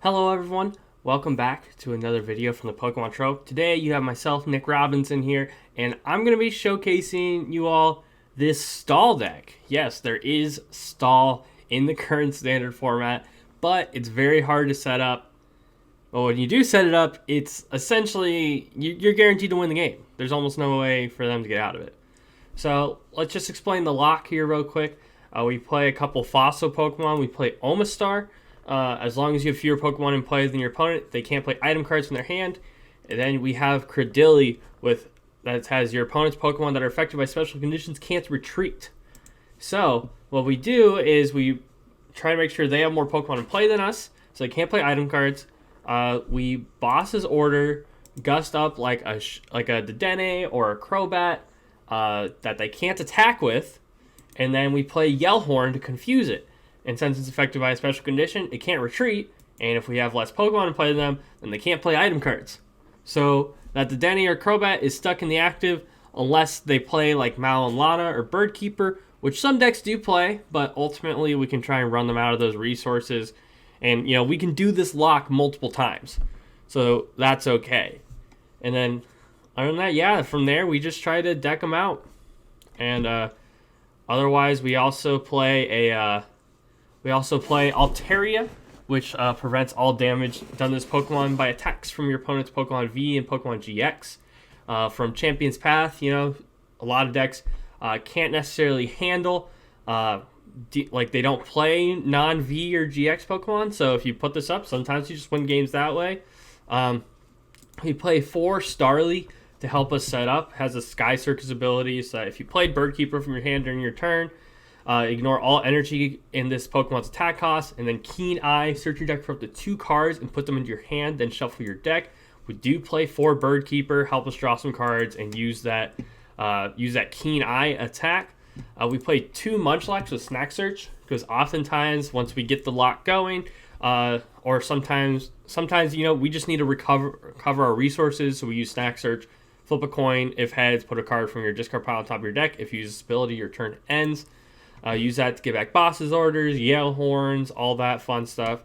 Hello everyone, welcome back to another video from the Pokemon Trope. Today you have myself, Nick Robinson here, and I'm going to be showcasing you all this stall deck. Yes, there is stall in the current standard format, but it's very hard to set up. But when you do set it up, it's essentially, you're guaranteed to win the game. There's almost no way for them to get out of it. So let's just explain the lock here real quick. We play a couple fossil Pokemon. We play Omastar. As long as you have fewer Pokemon in play than your opponent, they can't play item cards from their hand. And then we have Cradily that has your opponent's Pokemon that are affected by special conditions can't retreat. So what we do is we try to make sure they have more Pokemon in play than us, so they can't play item cards. We Boss's Order Gust up like a Dedenne or a Crobat that they can't attack with, and then we play Yellhorn to confuse it. And since it's affected by a special condition, it can't retreat. And if we have less Pokemon to play than them, then they can't play item cards. So that the Denny or Crobat is stuck in the active unless they play like Malon or Birdkeeper, which some decks do play, but ultimately we can try and run them out of those resources. And, we can do this lock multiple times. So that's okay. And then, other than that, from there we just try to deck them out. And otherwise, we also play Altaria, which prevents all damage done to this Pokemon by attacks from your opponent's Pokemon V and Pokemon GX. From Champion's Path, a lot of decks can't necessarily handle, they don't play non-V or GX Pokemon, so if you put this up, sometimes you just win games that way. We play 4 Starly to help us set up. Has a Sky Circus ability, so if you played Birdkeeper from your hand during your turn, ignore all energy in this Pokemon's attack cost, and then Keen Eye, search your deck for up to 2 cards and put them into your hand, then shuffle your deck. We do play 4 Birdkeeper, help us draw some cards, and use that Keen Eye attack. We play 2 Munchlax with Snack Search, because oftentimes once we get the lock going, or sometimes we just need to recover our resources, so we use Snack Search. Flip a coin. If heads, put a card from your discard pile on top of your deck. If you use this ability, your turn ends. Use that to get back Boss's Orders, Yellhorns, all that fun stuff.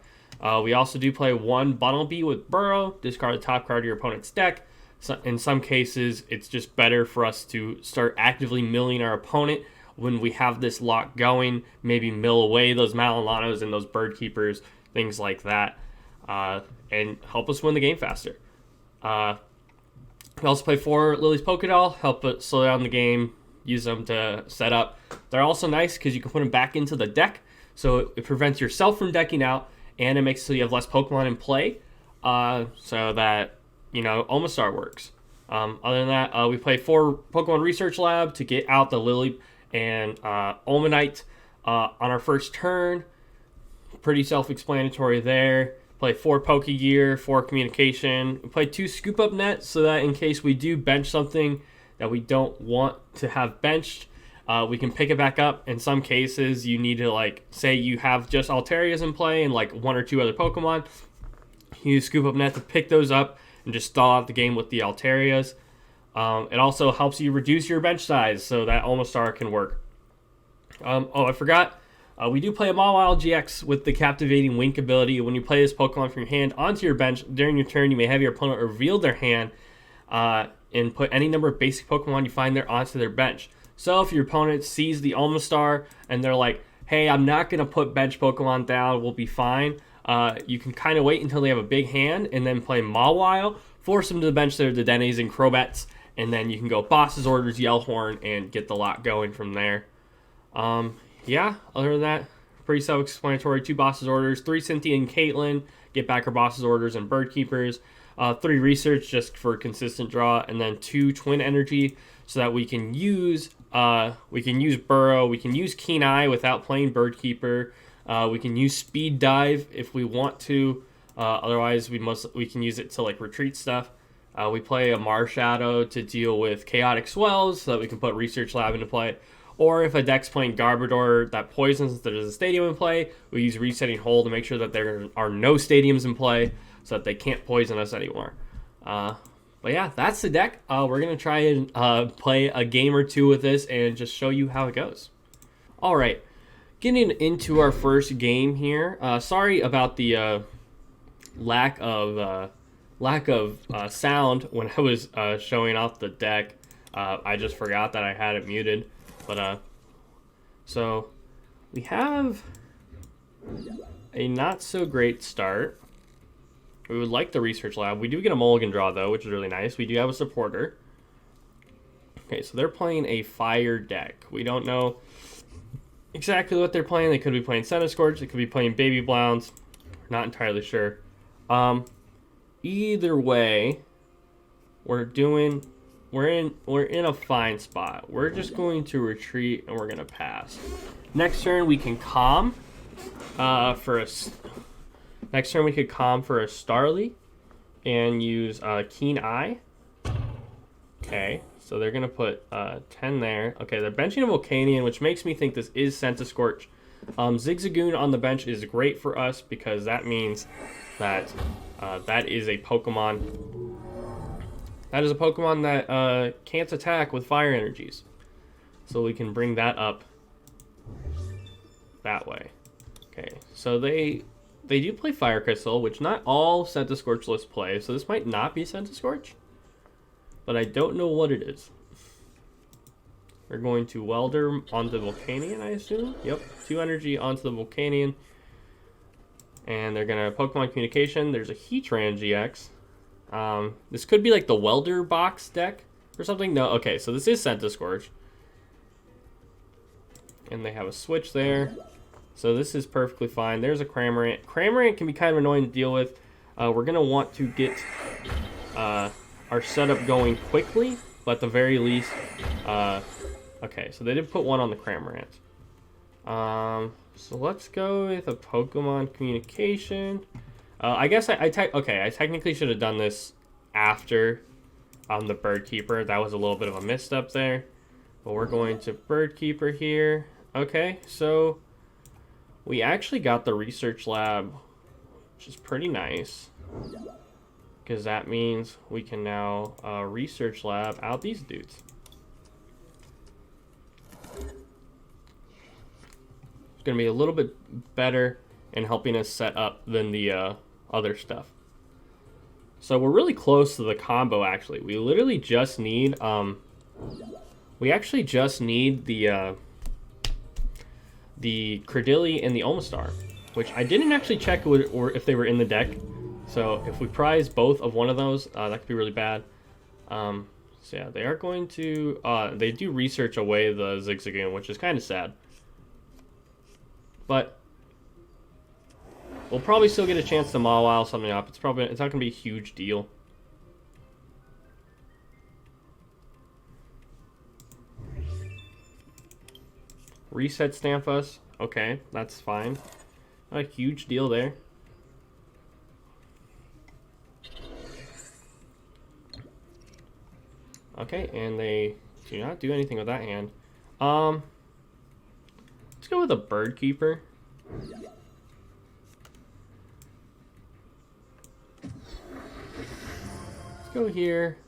We also do play 1 Bunnelby with Burrow. Discard the top card of your opponent's deck. So in some cases, it's just better for us to start actively milling our opponent when we have this lock going. Maybe mill away those Malonanos and those Birdkeepers, things like that, and help us win the game faster. We also play 4 Lily's Pokédoll, help it slow down the game, use them to set up. They're also nice because you can put them back into the deck, so it prevents yourself from decking out, and it makes it so you have less Pokemon in play, so that, Omastar works. Other than that, we play 4 Pokemon Research Lab to get out the Lily and Omanite on our first turn. Pretty self-explanatory there. Play 4 Pokegear, 4 Communication. We play 2 Scoop Up Net so that in case we do bench something that we don't want to have benched, we can pick it back up. In some cases, you need to, say you have just Altarias in play and 1 or 2 other Pokemon. You use Scoop Up Net to pick those up and just stall out the game with the Altarias. It also helps you reduce your bench size so that Omastar can work. I forgot. We do play a Mawile GX with the Captivating Wink ability. When you play this Pokemon from your hand onto your bench, during your turn, you may have your opponent reveal their hand and put any number of basic Pokemon you find there onto their bench. So if your opponent sees the Omastar and they're like, hey, I'm not going to put bench Pokemon down, we'll be fine, you can kind of wait until they have a big hand and then play Mawile, force them to the bench their Dedennes and Crobats, and then you can go Boss's Orders, Yellhorn, and get the lock going from there. Other than that, pretty self-explanatory. 2 Boss's Orders, 3 Cynthia and Caitlyn, get back her Boss's Orders and Birdkeepers. 3 Research just for consistent draw, and then 2 Twin Energy so that we can use Burrow, we can use Keen Eye without playing Birdkeeper. We can use Speed Dive if we want to. Otherwise, we can use it to retreat stuff. We play a Marshadow to deal with Chaotic Swells so that we can put Research Lab into play. Or if a deck's playing Garbodor that poisons, there's a stadium in play, we use Resetting Hold to make sure that there are no stadiums in play so that they can't poison us anymore. That's the deck. We're going to try and play a game or 2 with this and just show you how it goes. All right, getting into our first game here. Sorry about the lack of sound when I was showing off the deck. I just forgot that I had it muted. But so we have a not so great start. We would like the research lab. We do get a mulligan draw though, which is really nice. We do have a supporter. Okay, so they're playing a fire deck. We don't know exactly what they're playing. They could be playing Centiskorch. They could be playing Baby Blounds. Not entirely sure. Either way, we're in a fine spot. We're just going to retreat and we're gonna pass. Next turn we can calm for a Starly and use Keen Eye. Okay, so they're gonna put 10 there. Okay, they're benching a Volcanion, which makes me think this is Centiskorch. Zigzagoon on the bench is great for us because that means that that is a Pokemon. That is a Pokemon that can't attack with fire energies. So we can bring that up that way. Okay, so they do play Fire Crystal, which not all Centiskorch lists play, so this might not be Centiskorch. But I don't know what it is. We're going to Welder onto the Volcanion, I assume. Yep, 2 energy onto the Volcanion. And they're going to Pokemon Communication. There's a Heatran GX. This could be like the Welder box deck or something. No, okay, so this is Centiskorch. And they have a switch there. So this is perfectly fine. There's a Cramorant. Cramorant can be kind of annoying to deal with. We're going to want to get our setup going quickly, but at the very least, okay, so they did put 1 on the Cramorant. So let's go with a Pokemon Communication. I guess I technically should have done this after the Bird Keeper. That was a little bit of a misstep there. But we're going to Bird Keeper here. Okay, so we actually got the Research Lab, which is pretty nice. Because that means we can now Research Lab out these dudes. It's going to be a little bit better in helping us set up than the other stuff. So we're really close to the combo, actually. We literally just need... we actually just need the Credilli and the Omastar, which I didn't actually check or if they were in the deck. So if we prize both of one of those, that could be really bad. So yeah, they are going to... they do research away the Zigzagoon, which is kind of sad. But we'll probably still get a chance to Mawile something up. It's not going to be a huge deal. Reset Stamfus. Okay, that's fine. Not a huge deal there. Okay, and they do not do anything with that hand. Let's go with a Bird Keeper. Let's go here.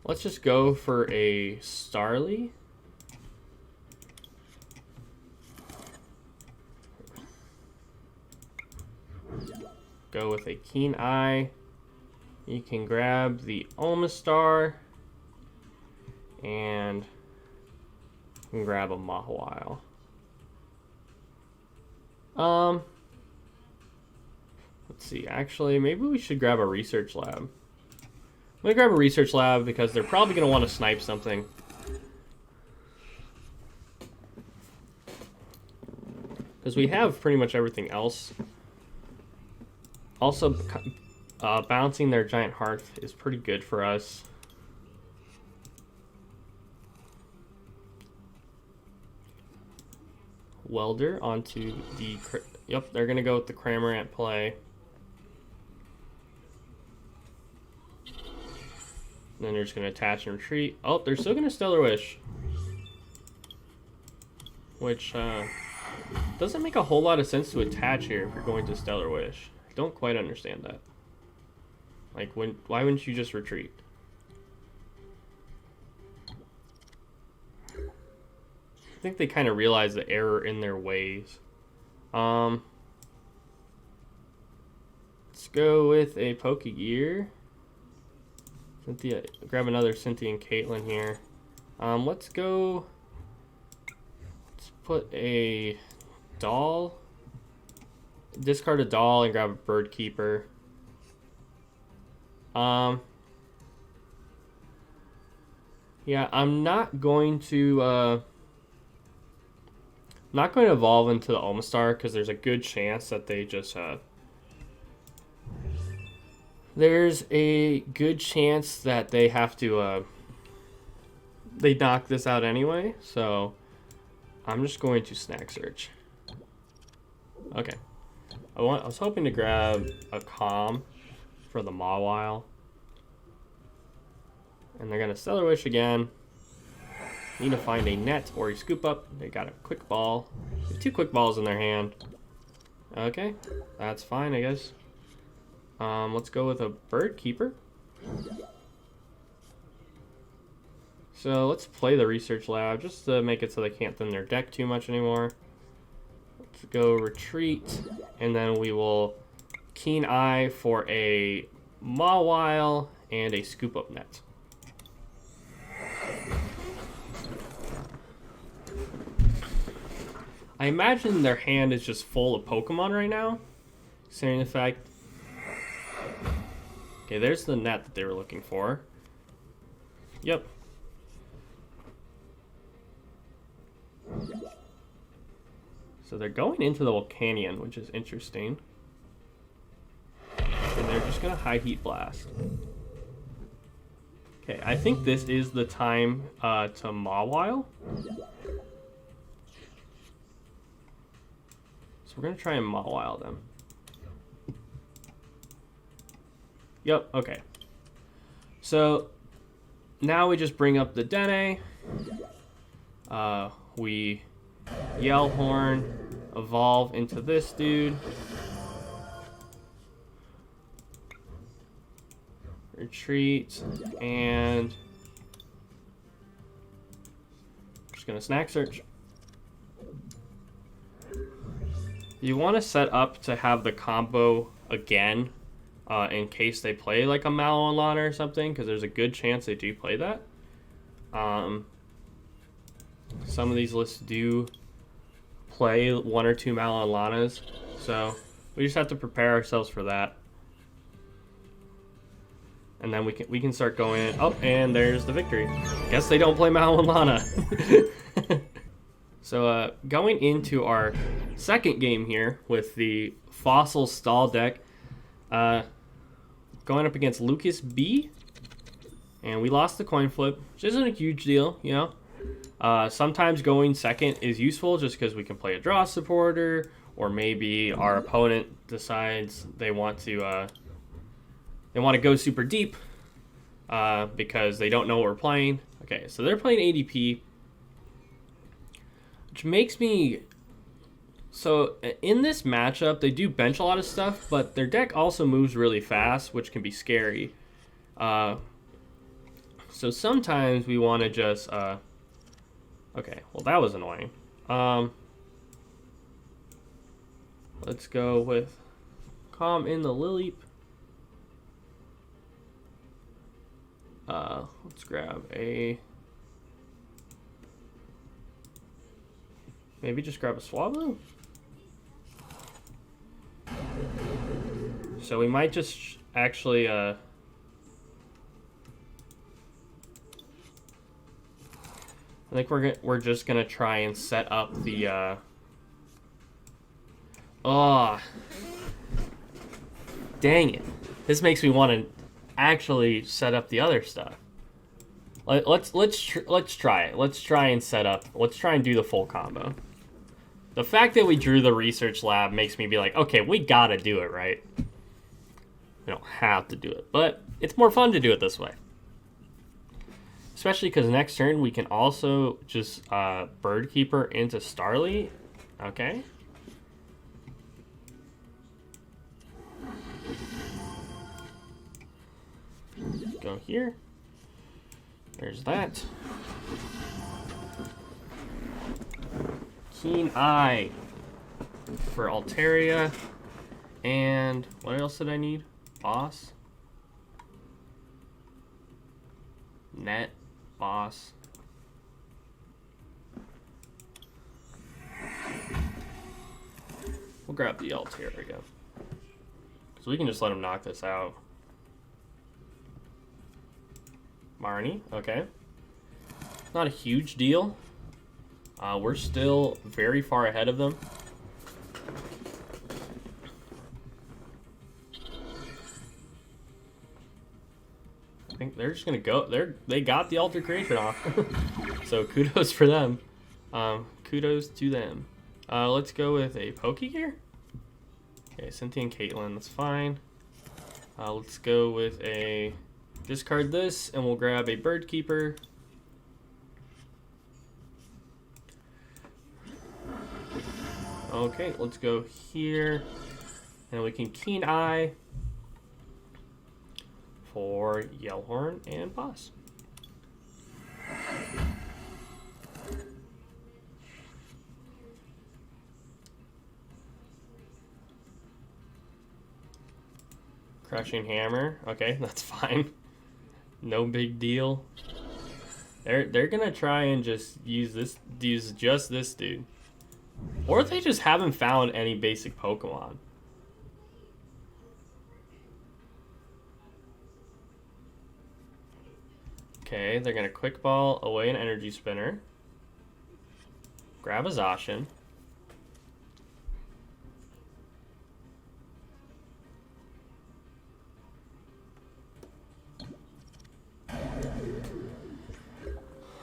Let's just go for a Starly. Go with a Keen Eye. You can grab the Omastar. And you can grab a Mawile. Let's see, actually, maybe we should grab a Research Lab. I'm gonna grab a Research Lab because they're probably gonna want to snipe something. Because we have pretty much everything else. Also, bouncing their Giant Hearth is pretty good for us. Welder onto the... Yep, they're going to go with the Cramorant play. And then they're just going to attach and retreat. Oh, they're still going to Stellar Wish. Which doesn't make a whole lot of sense to attach here if you're going to Stellar Wish. I don't quite understand that. Like, why wouldn't you just retreat? think they kind of realize the error in their ways. Let's go with a Pokegear. Cynthia, grab another Cynthia and Caitlin here. Let's go. Let's put a doll. Discard a doll and grab a Bird Keeper. Yeah, I'm not going to evolve into the Omastar because there's a good chance that they just there's a good chance that they have to they knock this out anyway. So I'm just going to Snack Search. Okay, I was hoping to grab a Calm for the Mawile. And they're gonna Stellar Wish again. Need to find a net or a Scoop Up. They got a Quick Ball. They have 2 Quick Balls in their hand. Okay, that's fine, I guess. Let's go with a Bird Keeper. So let's play the Research Lab just to make it so they can't thin their deck too much anymore. Let's go Retreat, and then we will Keen Eye for a Mawile and a Scoop Up net. I imagine their hand is just full of Pokemon right now, considering the fact... Okay, there's the net that they were looking for. Yep. So they're going into the Volcanion, which is interesting. And they're just going to High Heat Blast. Okay, I think this is the time to Mawile. So we're going to try and Mawile them. Yep, okay. So now we just bring up the Dene. We Yell Horn, evolve into this dude. Retreat, and just gonna Snack Search. You want to set up to have the combo again in case they play like a Malolana or something, because there's a good chance they do play that. Some of these lists do play 1 or 2 Malolanas, so we just have to prepare ourselves for that. And then we can start going in. Oh, and there's the victory. Guess they don't play Malolana. So going into our second game here with the Fossil Stall deck, going up against Lucas B. And we lost the coin flip, which isn't a huge deal, you know. Sometimes going second is useful just because we can play a draw supporter, or maybe our opponent decides they want to go super deep because they don't know what we're playing. Okay, so they're playing ADP, which makes me... So in this matchup, they do bench a lot of stuff, but their deck also moves really fast, which can be scary. So sometimes we want to just... Okay, well that was annoying. Let's go with Calm in the Lileep. Let's grab a... Maybe just grab a Swablu? So we might just actually... I think we're just gonna try and set up the oh, dang it! This makes me want to actually set up the other stuff. Let's try it. Let's try and set up. Let's try and do the full combo. The fact that we drew the Research Lab makes me be like, okay, we gotta do it, right? We don't have to do it, but it's more fun to do it this way. Especially because next turn we can also just Bird Keeper into Starly. Okay. Go here. There's that. Keen Eye for Altaria. And what else did I need? Boss. Net. Boss. We'll grab the Altaria. So we can just let him knock this out. Marnie, okay. Not a huge deal. We're still very far ahead of them. I think they're just gonna go. They got the Alter Creation off, so kudos for them. Kudos to them. Let's go with a Pokegear. Okay, Cynthia and Caitlin, that's fine. Let's go with a discard this, and we'll grab a Bird Keeper. Okay, let's go here, and we can Keen Eye for Yellhorn and Boss. Crushing Hammer, okay, that's fine. No big deal. They're gonna try and just use just this dude. Or if they just haven't found any basic Pokemon. Okay, they're gonna Quick Ball away an Energy Spinner. Grab a Zacian.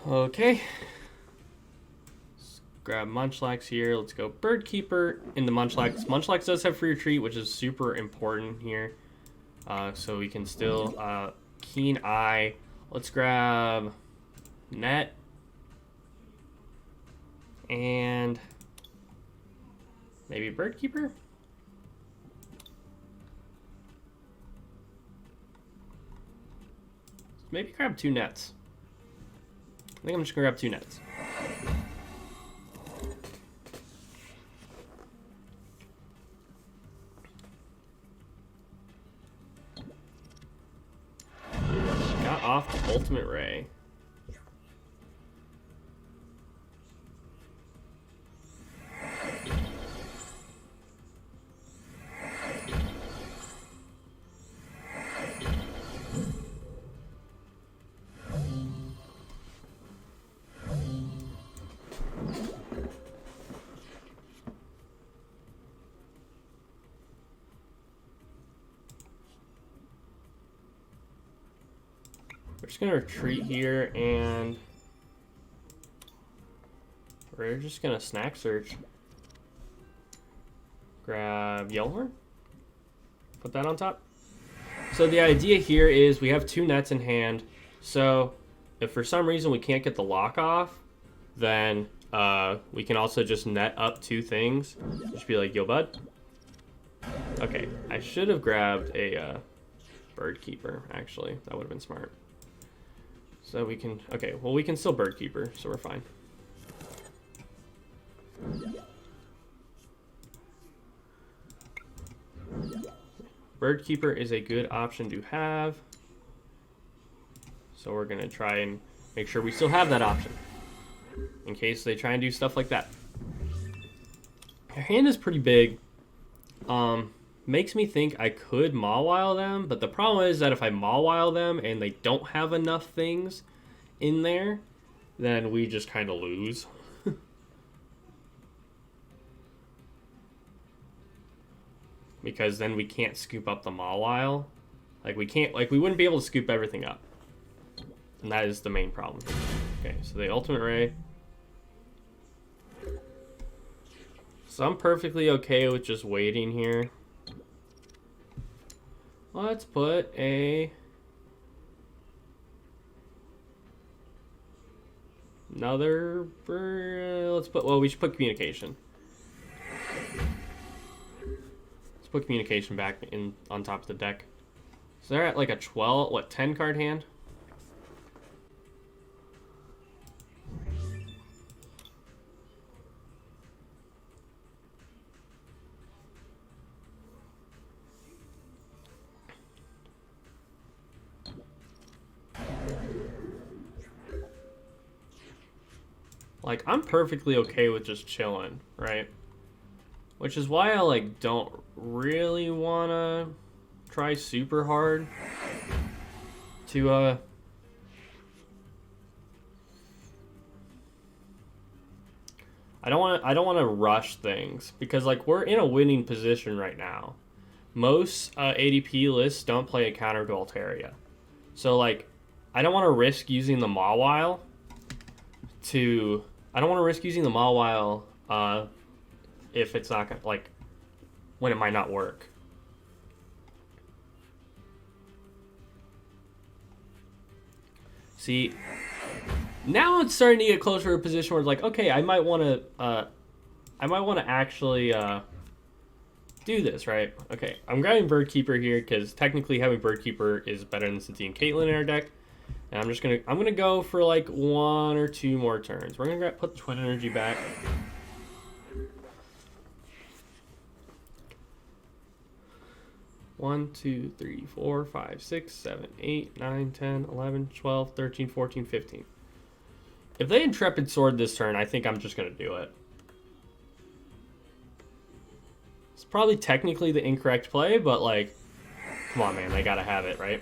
Okay. Let's grab Munchlax here. Let's go Bird Keeper into Munchlax. Munchlax does have Free Retreat, which is super important here. So we can still Keen Eye. Let's grab Net. And maybe Bird Keeper? Maybe grab 2 Nets. I think I'm just gonna grab 2 Nets. Got off the Ultimate Ray. We're just gonna retreat here, and we're just gonna Snack Search. Grab Yellhorn. Put that on top. So the idea here is we have 2 Nets in hand. So if for some reason we can't get the lock off, then we can also just net up 2 things. Just be like, yo, bud. Okay, I should have grabbed a Bird Keeper, actually. That would have been smart. So we can, okay, well, we can still Bird Keeper, so we're fine. Bird Keeper is a good option to have. So we're gonna try and make sure we still have that option in case they try and do stuff like that. Their hand is pretty big. Makes me think I could Mawile them, but the problem is that if I Mawile them and they don't have enough things in there, then we just kind of lose. Because then we can't scoop up the Mawile. Like we wouldn't be able to scoop everything up. And that is the main problem. Okay, so the Ultimate Ray. So I'm perfectly okay with just waiting here. Let's put a... another... let's put... well, we should put Communication. Let's put Communication back in on top of the deck. So they're at like a 12... what, 10 card hand? Like, I'm perfectly okay with just chilling, right? Which is why I, like, don't really want to try super hard to, I don't want to rush things because, like, we're in a winning position right now. Most ADP lists don't play a counter to Altaria. So, like, I don't want to risk using the Mawile to... I don't want to risk using the Mawile if it's not going to, like, when it might not work. See, now it's starting to get closer to a position where it's like, okay, I might want to actually do this, right? Okay, I'm grabbing Birdkeeper here because technically having Birdkeeper is better than Cynthia and Caitlyn in our deck. And I'm gonna go for like 1 or 2 more turns. We're gonna put Twin Energy back. One, 2, 3, 4, 5, 6, 7, 8, 9, 10, 11, 12, 13, 14, 15. If they Intrepid Sword this turn, I think I'm just gonna do it. It's probably technically the incorrect play, but like, come on, man, they gotta have it, right?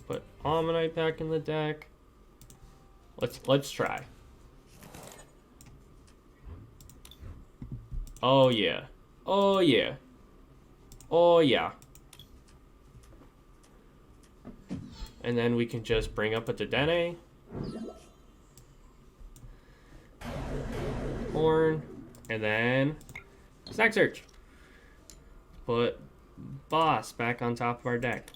Put Ammonite back in the deck. Let's try. Oh yeah. Oh yeah. Oh yeah. And then we can just bring up a Dedenne. Horn. And then Snack Search. Put Boss back on top of our deck.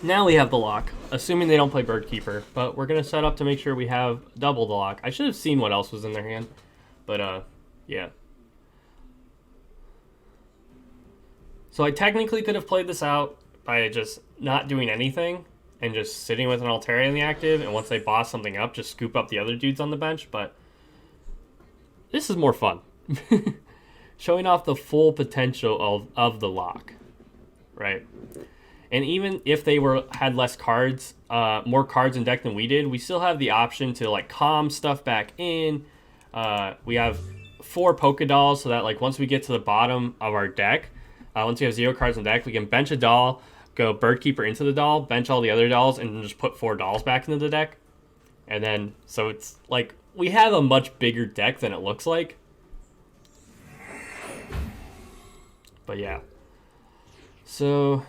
Now we have the lock, assuming they don't play Birdkeeper, but we're going to set up to make sure we have double the lock. I should have seen what else was in their hand, but yeah. So I technically could have played this out by just not doing anything and just sitting with an Altaria in the active, and once they boss something up, just scoop up the other dudes on the bench, but this is more fun. Showing off the full potential of the lock, right? And even if they had less cards, more cards in deck than we did, we still have the option to like calm stuff back in. We have 4 Poké Dolls, so that like once we get to the bottom of our deck, once we have 0 cards in deck, we can bench a doll, go Birdkeeper into the doll, bench all the other dolls, and then just put 4 dolls back into the deck. And then, so it's like, we have a much bigger deck than it looks like. But yeah. So...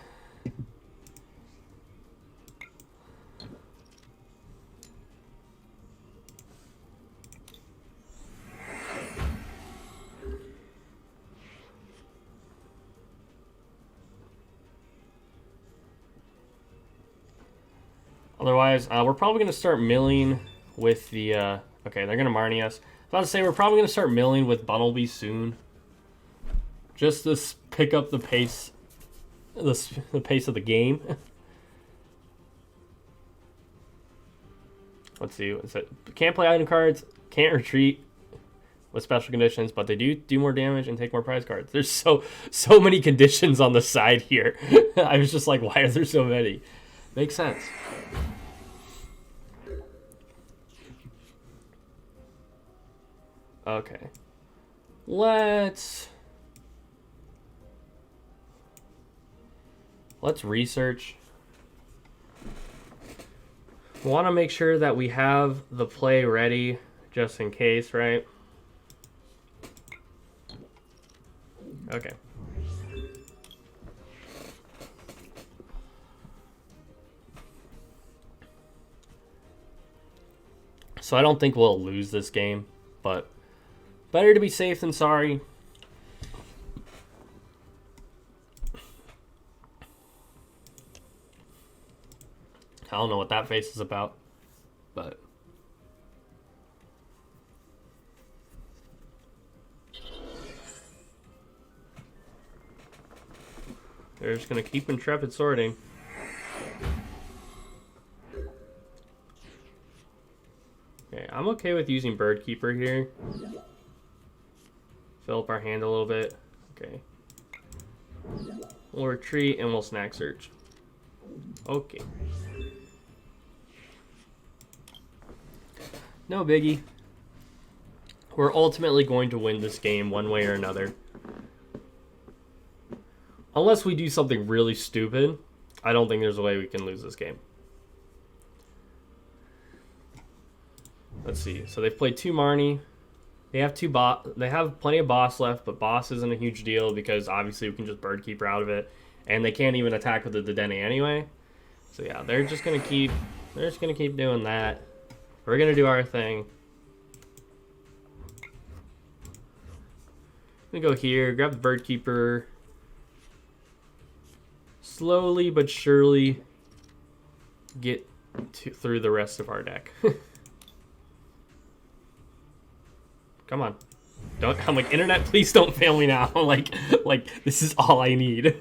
Otherwise, we're probably going to start milling with the... okay, they're going to Marnie us. I was about to say, we're probably going to start milling with Bunnelby soon. Just to pick up the pace... The pace of the game. Let's see. What's it? Can't play item cards. Can't retreat with special conditions, but they do more damage and take more prize cards. There's so many conditions on the side here. I was just like, why are there so many? Makes sense. Okay. Let's research. We want to make sure that we have the play ready just in case, right? Okay. So I don't think we'll lose this game, but better to be safe than sorry. I don't know what that face is about, but... They're just going to keep Intrepid sorting. Okay, I'm okay with using Birdkeeper here. Fill up our hand a little bit. Okay. We'll retreat and we'll snack search. Okay. No biggie. We're ultimately going to win this game one way or another. Unless we do something really stupid, I don't think there's a way we can lose this game. Let's see. So they've played 2 Marnie. They have they have plenty of boss left, but boss isn't a huge deal because obviously we can just Bird Keeper out of it, and they can't even attack with the Dedenne anyway. So yeah, they're just gonna keep doing that. We're gonna do our thing. I'm gonna go here, grab the Bird Keeper. Slowly but surely get through the rest of our deck. Come on. I'm like, internet, please don't fail me now. like this is all I need.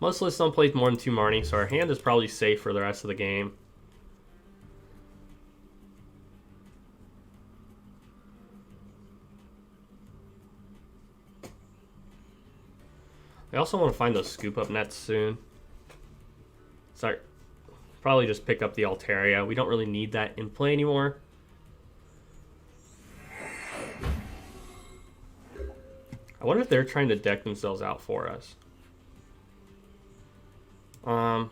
Most lists don't play more than 2 Marnie, so our hand is probably safe for the rest of the game. I also want to find those scoop up nets soon. Sorry. Probably just pick up the Altaria. We don't really need that in play anymore. I wonder if they're trying to deck themselves out for us. So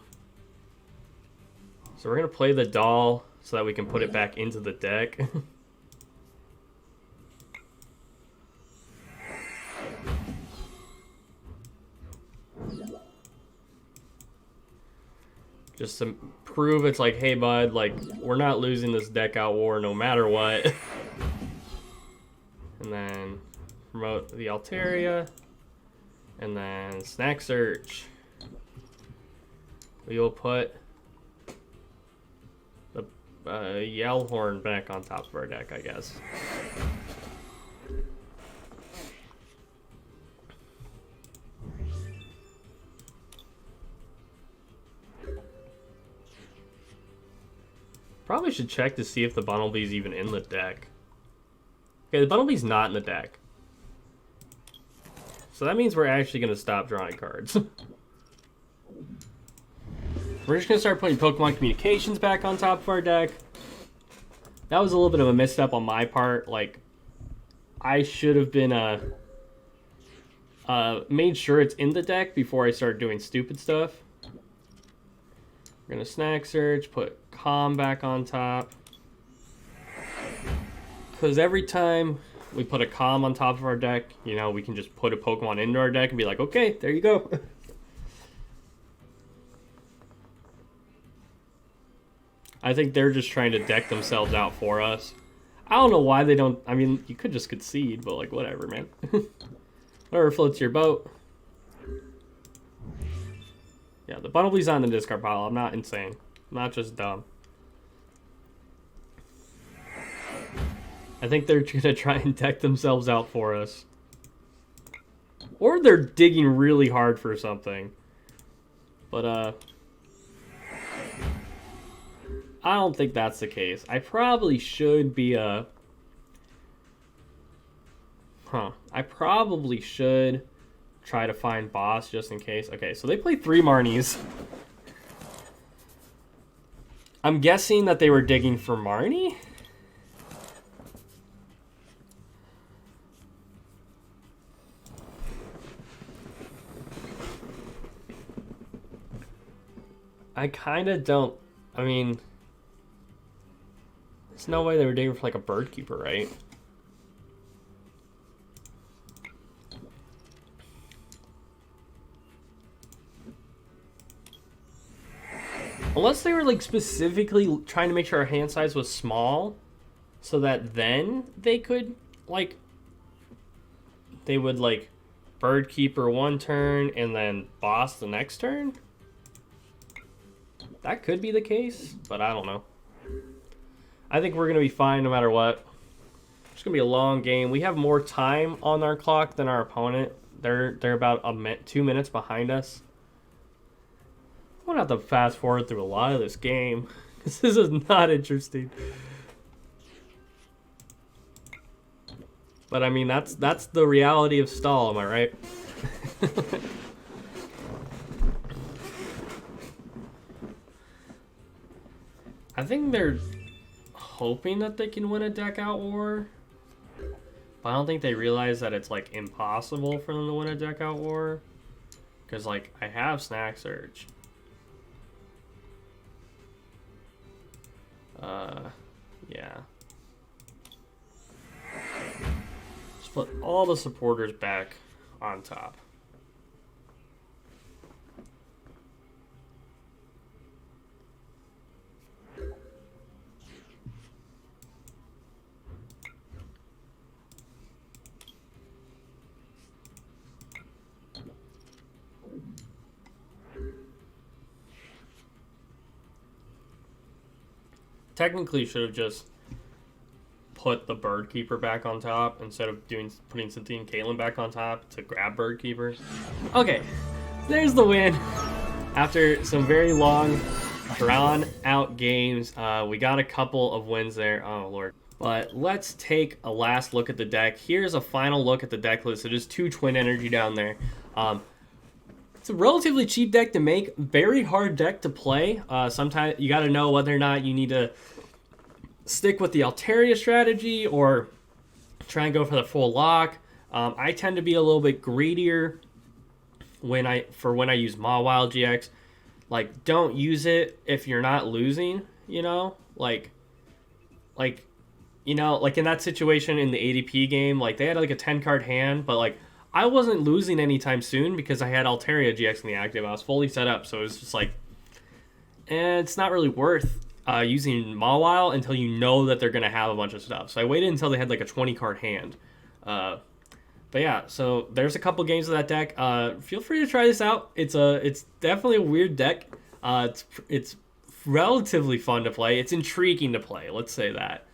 we're going to play the doll so that we can put it back into the deck. Just to prove it's like, hey bud, like, we're not losing this deck out war no matter what. And then promote the Altaria. And then snack search. We will put the Yellhorn back on top of our deck, I guess. Probably should check to see if the Bunnelby's even in the deck. Okay, the Bunnelby's not in the deck. So that means we're actually going to stop drawing cards. We're just going to start putting Pokemon Communications back on top of our deck. That was a little bit of a misstep on my part. Like, I should have been made sure it's in the deck before I start doing stupid stuff. We're going to snack search, put Calm back on top. Because every time we put a Calm on top of our deck, you know, we can just put a Pokemon into our deck and be like, okay, there you go. I think they're just trying to deck themselves out for us. I don't know why they don't. I mean, you could just concede, but like, whatever, man. Whatever floats your boat. Yeah, the Bunnelby's on the discard pile. I'm not insane. I'm not just dumb. I think they're gonna try and deck themselves out for us. Or they're digging really hard for something. But, I don't think that's the case. I probably should be I probably should try to find boss just in case. Okay, so they play 3 Marnies. I'm guessing that they were digging for Marnie? I kind of don't. I mean, there's no way they were digging for like a Bird Keeper, right? Unless they were like specifically trying to make sure our hand size was small so that then they could like, they would like Bird Keeper one turn and then boss the next turn. That could be the case, but I don't know. I think we're going to be fine no matter what. It's going to be a long game. We have more time on our clock than our opponent. They're about 2 minutes behind us. I'm going to have to fast forward through a lot of this game. This is not interesting. But I mean, that's the reality of stall, am I right? I think they're hoping that they can win a deck out war. But I don't think they realize that it's like impossible for them to win a deck out war. Because like I have Snack Surge. Yeah. Just put all the supporters back on top. Technically should have just put the Bird Keeper back on top instead of putting Cynthia and Caitlyn back on top to grab Bird Keeper. Okay, there's the win. After some very long, drawn out games, we got a couple of wins there. Oh, Lord. But let's take a last look at the deck. Here's a final look at the deck list. So just 2 Twin Energy down there. It's a relatively cheap deck to make, very hard deck to play. Sometimes you got to know whether or not you need to stick with the Altaria strategy or try and go for the full lock. I tend to be a little bit greedier when I use Mawile GX. Like, don't use it if you're not losing, you know? Like in that situation in the ADP game, like they had like a 10-card hand, but like I wasn't losing anytime soon because I had Altaria GX in the active. I was fully set up, so it was just like, it's not really worth using Mawile until you know that they're going to have a bunch of stuff. So I waited until they had like a 20-card hand. But yeah, so there's a couple games of that deck. Feel free to try this out. It's definitely a weird deck. It's relatively fun to play. It's intriguing to play. Let's say that.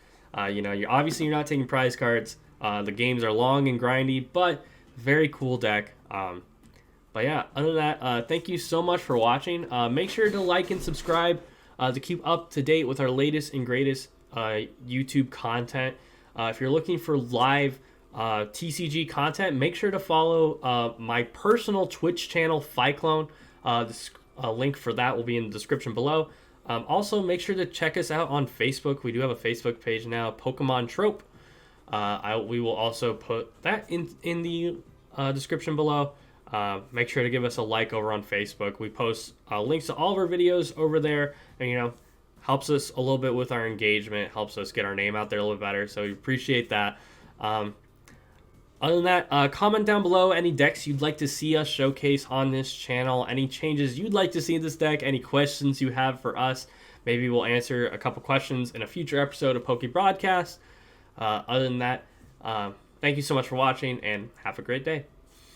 You're not taking prize cards. The games are long and grindy, but very cool deck. But yeah, other than that, thank you so much for watching. Make sure to like and subscribe to keep up to date with our latest and greatest YouTube content. If you're looking for live TCG content, make sure to follow my personal Twitch channel, Phyclone. The link for that will be in the description below. Also, make sure to check us out on Facebook. We do have a Facebook page now, Pokemon Trope. We will also put that in the description below. Make sure to give us a like over on Facebook. We post links to all of our videos over there, and helps us a little bit with our engagement, helps us get our name out there a little bit better. So we appreciate that. Other than that, comment down below any decks you'd like to see us showcase on this channel, any changes you'd like to see in this deck, any questions you have for us. Maybe we'll answer a couple questions in a future episode of Poke Broadcast. Other than that, thank you so much for watching, and have a great day.